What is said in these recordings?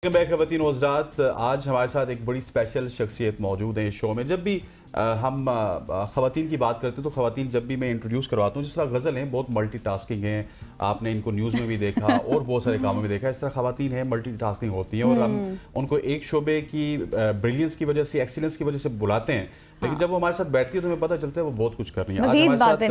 खवातीन व हज़रात, आज हमारे साथ एक बड़ी स्पेशल शख्सियत मौजूद है इस शो में। जब भी हम खवातीन की बात करते हैं तो खवातीन जब भी मैं इंट्रोड्यूस करवाता हूँ, जिस तरह गज़ल हैं बहुत मल्टीटास्किंग हैं, आपने इनको न्यूज़ में भी देखा और बहुत सारे कामों में देखा। इस तरह खवातीन हैं मल्टीटास्किंग होती हैं और हम उनको एक शोबे की ब्रिलियंस की वजह से, एक्सीलेंस की वजह से बुलाते हैं, लेकिन जब वो हमारे साथ बैठती है तो हमें पता चलता है वो बहुत कुछ कर रही है। आज हमारे साथ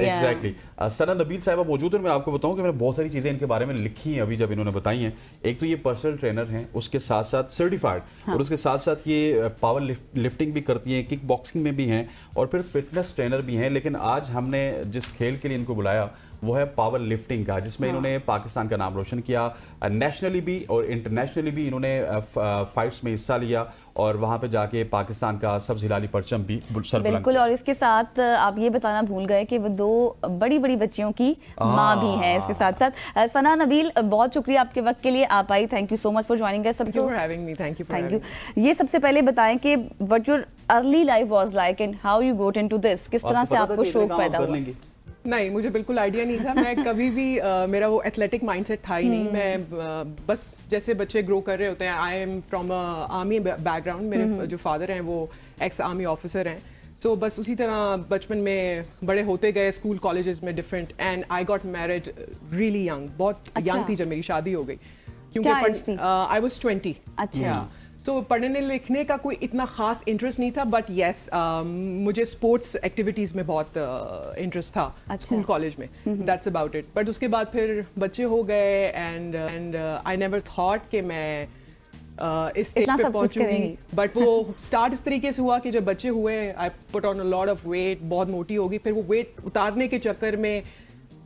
एग्जैक्टली सना नबील साहिबा मौजूद है। मैं आपको बताऊं कि मैंने बहुत सारी चीज़ें इनके बारे में लिखी हैं अभी जब इन्होंने बताई हैं। एक तो ये पर्सनल ट्रेनर हैं, उसके साथ साथ सर्टिफाइड और उसके साथ साथ ये पावर लिफ्टिंग भी करती हैं, किक बॉक्सिंग में भी हैं और फिर फिटनेस ट्रेनर भी हैं। लेकिन आज हमने जिस खेल के लिए इनको बुलाया वो है पावर लिफ्टिंग का, जिसमें इन्होंने पाकिस्तान का नाम रोशन किया, नेशनली भी और इंटरनेशनली भी इन्होंने फाइट्स में हिस्सा लिया और वहाँ पे जाके पाकिस्तान का सब्ज़ हिलाली परचम भी सर बुलंद। बिल्कुल, और इसके साथ आप ये बताना भूल गए कि वो दो बड़ी बड़ी बच्चियों की माँ भी हैं इसके साथ साथ। सना नबील, बहुत शुक्रिया आपके वक्त के लिए, आप आई। Thank you so much for joining us. Thank you. ये सबसे पहले बताएं कि what your early life was like and how you got into this, किस तरह से आपको शौक पैदा हुआ? नहीं, मुझे बिल्कुल आइडिया नहीं था। मैं कभी भी मेरा वो एथलेटिक माइंडसेट था ही नहीं। मैं बस जैसे बच्चे ग्रो कर रहे होते हैं, I am from army background. मेरे जो फादर हैं वो एक्स आर्मी ऑफिसर हैं। सो बस उसी तरह बचपन में बड़े होते गए, स्कूल कॉलेजेस में different, and I got married really young. बहुत यंग थी जब मेरी शादी हो गई, क्योंकि आई वाज 20। अच्छा। सो पढ़ने लिखने का कोई इतना ख़ास इंटरेस्ट नहीं था, बट येस मुझे स्पोर्ट्स एक्टिविटीज़ में बहुत इंटरेस्ट था स्कूल कॉलेज में। That's about it. बट उसके बाद फिर बच्चे हो गए एंड आई नेवर थॉट कि मैं इस स्टेज पे पहुंचूंगी। बट वो स्टार्ट इस तरीके से हुआ कि जब बच्चे हुए, I put on a lot of weight, बहुत मोटी हो गई। फिर वो वेट उतारने के चक्कर में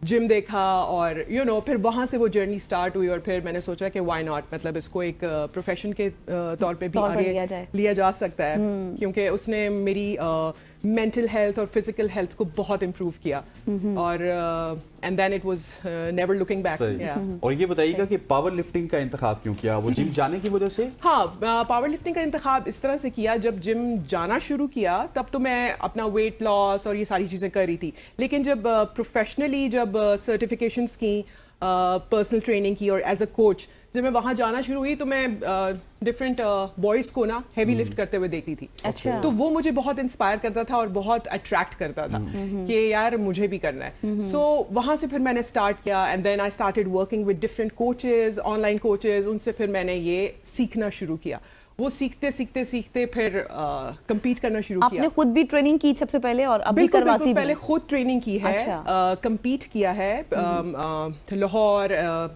जिम देखा और फिर वहाँ से वो जर्नी स्टार्ट हुई और फिर मैंने सोचा कि व्हाई नॉट, मतलब इसको एक प्रोफेशन के तौर पे भी आगे लिया जा सकता है, क्योंकि उसने मेरी मेंटल हेल्थ और फिजिकल हेल्थ को बहुत इम्प्रूव किया और and then it was never looking back. और ये बताइएगा कि पावर लिफ्टिंग का इंतखाब क्यों किया? वो जिम जाने की वजह से? हाँ, पावर लिफ्टिंग का इंतखाब इस तरह से किया, जब जिम जाना शुरू किया तब तो मैं अपना वेट लॉस और ये सारी चीज़ें कर रही थी, लेकिन जब प्रोफेशनली जब सर्टिफिकेशंस की, पर्सनल ट्रेनिंग की और एज अ कोच जब मैं वहाँ जाना शुरू हुई तो मैं डिफरेंट बॉयज़ को ना हैवी लिफ्ट करते हुए देखती थी। अच्छा। तो वो मुझे बहुत इंस्पायर करता था और बहुत अट्रैक्ट करता था कि यार मुझे भी करना है। सो वहाँ से फिर मैंने स्टार्ट किया and then I started working with different coaches, online coaches. उनसे फिर मैंने ये सीखना शुरू किया। वो सीखते सीखते सीखते फिर compete करना शुरू किया। आपने खुद भी ट्रेनिंग की सबसे पहले और अभी करवाती भी? पहले खुद ट्रेनिंग की है। अच्छा। compete किया है लाहौर,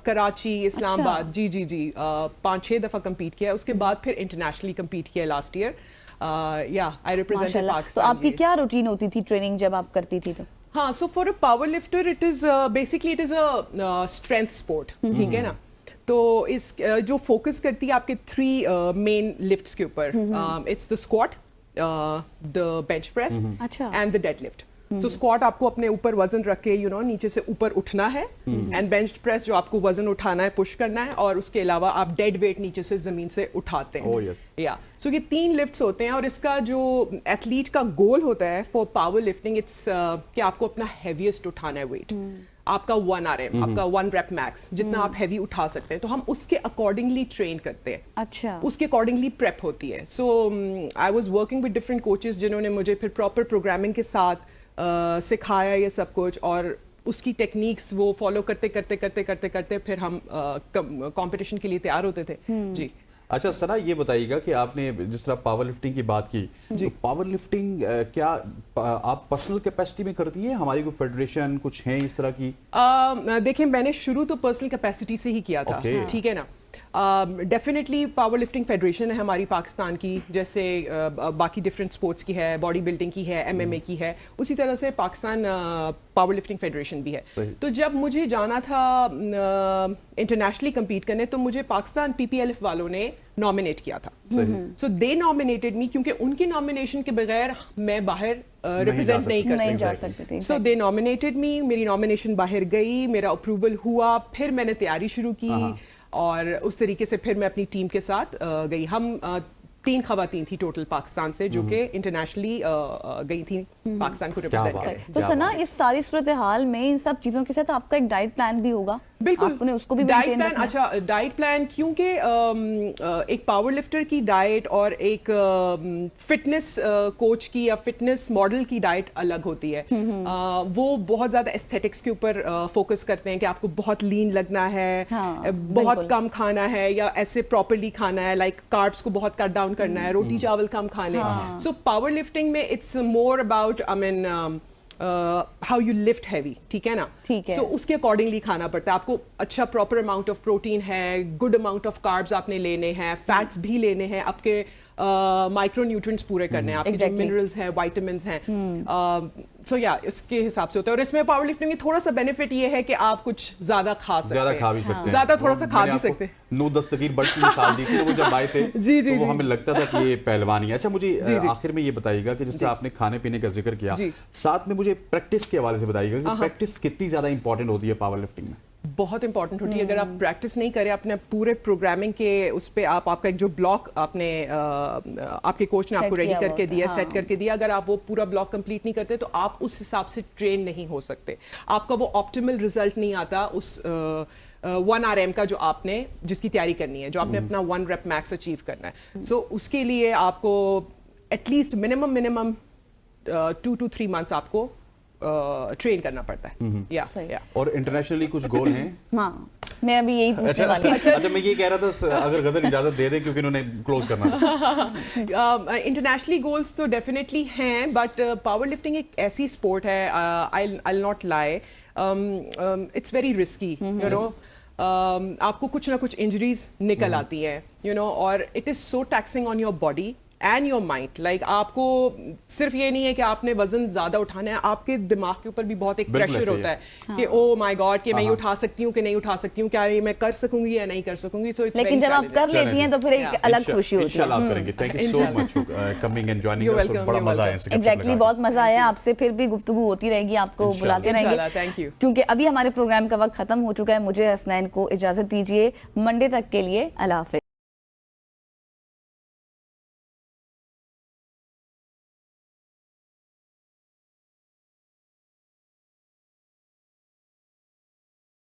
कराची, इस्लामाबाद। जी जी जी 5-6 दफ़ा compete किया है। उसके बाद फिर इंटरनेशनली compete किया last year. I represented Pakistan. तो आपकी क्या रूटीन होती थी ट्रेनिंग जब आप करती थी? तो हाँ, so for a power lifter it is basically it is a strength sport, ठीक है ना। तो इस जो फोकस करती है आपके 3 मेन लिफ्ट्स के ऊपर, it's the squat, the bench press and the dead lift. So squat आपको अपने ऊपर वजन रख के नीचे से ऊपर उठना है, एंड बेंच प्रेस जो आपको वजन उठाना है, पुश करना है, और उसके अलावा आप डेड वेट नीचे से जमीन से उठाते हैं। सो ये 3 लिफ्ट्स होते हैं और इसका जो एथलीट का गोल होता है फॉर पावर लिफ्टिंग, इट्स कि आपको अपना हैवीएस्ट उठाना है वेट। आपका 1 RM, आपका 1 रेप मैक्स, जितना आप हैवी उठा सकते हैं, तो हम उसके अकॉर्डिंगली ट्रेन करते हैं। अच्छा। उसके अकॉर्डिंगली प्रेप होती है। So I was working with different coaches जिन्होंने मुझे फिर प्रॉपर प्रोग्रामिंग के साथ सिखाया ये सब कुछ, और उसकी टेक्निक्स वो फॉलो करते करते करते करते करते फिर हम कंपटीशन के लिए तैयार होते थे। जी। अच्छा सना, ये बताइएगा कि आपने जिस तरह पावर लिफ्टिंग की बात की, तो पावर लिफ्टिंग क्या आप पर्सनल कैपेसिटी में करती हैं? हमारी कोई फेडरेशन कुछ है इस तरह की? देखिए, मैंने शुरू तो पर्सनल कैपेसिटी से ही किया था, ठीक है ना। डेफिनेटली पावर लिफ्टिंग फेडरेशन है हमारी पाकिस्तान की, जैसे बाकी डिफरेंट स्पोर्ट्स की है, बॉडी बिल्डिंग की है, MMA की है, उसी तरह से पाकिस्तान पावर लिफ्टिंग फेडरेशन भी है। तो जब मुझे जाना था इंटरनेशनली compete करने, तो मुझे पाकिस्तान PPLF वालों ने नॉमिनेट किया था। सो दे नॉमिनेटेड मी, क्योंकि उनकी नॉमिनेशन के बगैर मैं बाहर रिप्रेजेंट नहीं कर सकती। सो दे नॉमिनेटेड मी, मेरी नॉमिनेशन बाहर गई, मेरा अप्रूवल हुआ, फिर मैंने तैयारी शुरू की और उस तरीके से फिर मैं अपनी टीम के साथ गई। हम 3 खवातीन थी टोटल पाकिस्तान से, जो कि इंटरनेशनली गई थी पाकिस्तान को रिप्रेजेंट करने। तो सना, इस सारी सूरत हाल में इन सब चीज़ों के साथ आपका एक डाइट प्लान भी होगा? بالکل آپ نے اس کو بھی ڈائٹ maintain پلان. رکھنا ہے. اچھا ڈائٹ پلان, کیونکہ ایک پاور لفٹر کی ڈائٹ اور ایک فٹنس کوچ کی یا فٹنس ماڈل کی ڈائٹ الگ ہوتی ہے. وہ بہت زیادہ ایستھیٹکس کے اوپر فوکس کرتے ہیں کہ آپ کو بہت لین لگنا ہے, بہت کم کھانا ہے, یا ایسے پراپرلی کھانا ہے, لائک کاربس کو بہت کٹ ڈاؤن کرنا ہے, روٹی چاول کم کھانے. سو پاور لفٹنگ میں it's more about how you lift heavy, ٹھیک ہے نا, سو اس کے اکارڈنگلی کھانا پڑتا ہے آپ کو. اچھا پراپر اماؤنٹ آف پروٹین ہے, گڈ اماؤنٹ آف کاربس آپ نے لینے ہیں, فیٹس بھی لینے ہیں, آپ کے مائکرو نیوٹرینٹس پورے کرنے ہیں, آپ کے جو منرلز ہیں, وائٹامنس ہیں. سو یا اس کے حساب سے ہوتا ہے. اور اس میں پاور لفٹنگ میں تھوڑا سا بینیفٹ یہ ہے کہ آپ کچھ زیادہ کھا سکتے ہیں, زیادہ کھا بھی سکتے ہیں, زیادہ تھوڑا سا کھا بھی سکتے ہیں. نو دستگیر بٹ کی مثال دی تھی وہ جب آئے تھے تو وہ ہمیں لگتا تھا کہ یہ پہلوانی ہے. اچھا مجھے آخر میں یہ بتائیے گا کہ جس طرح آپ نے کھانے پینے کا ذکر کیا, ساتھ میں مجھے پریکٹس کے حوالے سے بتائیے گا کہ پریکٹس کتنی زیادہ امپورٹنٹ ہوتی ہے پاور لفٹنگ میں. بہت امپورٹنٹ ہوتی ہے. اگر آپ پریکٹس نہیں کریں اپنے پورے پروگرامنگ کے اس پہ, آپ کا ایک جو بلاک آپ نے آپ کے کوچ نے آپ کو ریڈی کر کے دیا, سیٹ کر کے دیا, اگر آپ وہ پورا بلاک کمپلیٹ نہیں کرتے تو آپ اس حساب سے ٹرین نہیں ہو سکتے. آپ کا وہ آپٹیمل رزلٹ نہیں آتا اس 1 RM کا جو آپ نے جس کی تیاری کرنی ہے, جو آپ نے اپنا 1 rep max اچیو کرنا ہے. سو اس کے لیے آپ کو at least minimum 2 to 3 months آپ کو ٹرین کرنا پڑتا ہے. اور انٹرنیشنلی کچھ گول ہیں؟ ہاں میں ابھی یہی پوچھنے والی تھی. اچھا میں یہ کہہ رہا تھا اگر غزل اجازت دے دے کیونکہ انہوں نے کلوز کرنا. انٹرنیشنلی گولس تو ڈیفینیٹلی ہیں, بٹ پاور لفٹنگ ایک ایسی اسپورٹ ہے, I'll not lie, it's very risky, you know. آپ کو کچھ نہ کچھ انجریز نکل آتی ہیں, یو نو, اور it is so taxing on your body and your mind. Like آپ کو صرف یہ نہیں ہے کہ آپ نے وزن زیادہ اٹھانا ہے, آپ کے دماغ کے اوپر بھی بہت ایک پریشر ہوتا ہے کہ او مائی گاڈ کہ میں یہ اٹھا سکتی ہوں کہ نہیں اٹھا سکتی ہوں, کیا یہ میں کر سکوں گی یا نہیں کر سکوں گی. لیکن جب آپ کر لیتی ہیں تو پھر ایک الگ خوشی ہوتی ہے. انشاءاللہ آپ کریں گے. Thank you so much coming and joining us, بڑا مزہ آیا. ایگزیکٹلی بہت مزہ آیا آپ سے. پھر بھی گفتگو ہوتی رہے گی, آپ کو بلاتے رہیں گے, کیونکہ ابھی ہمارے پروگرام کا وقت ختم ہو چکا ہے. مجھے حسنین کو اجازت دیجیے منڈے تک کے لیے. اللہ حافظ.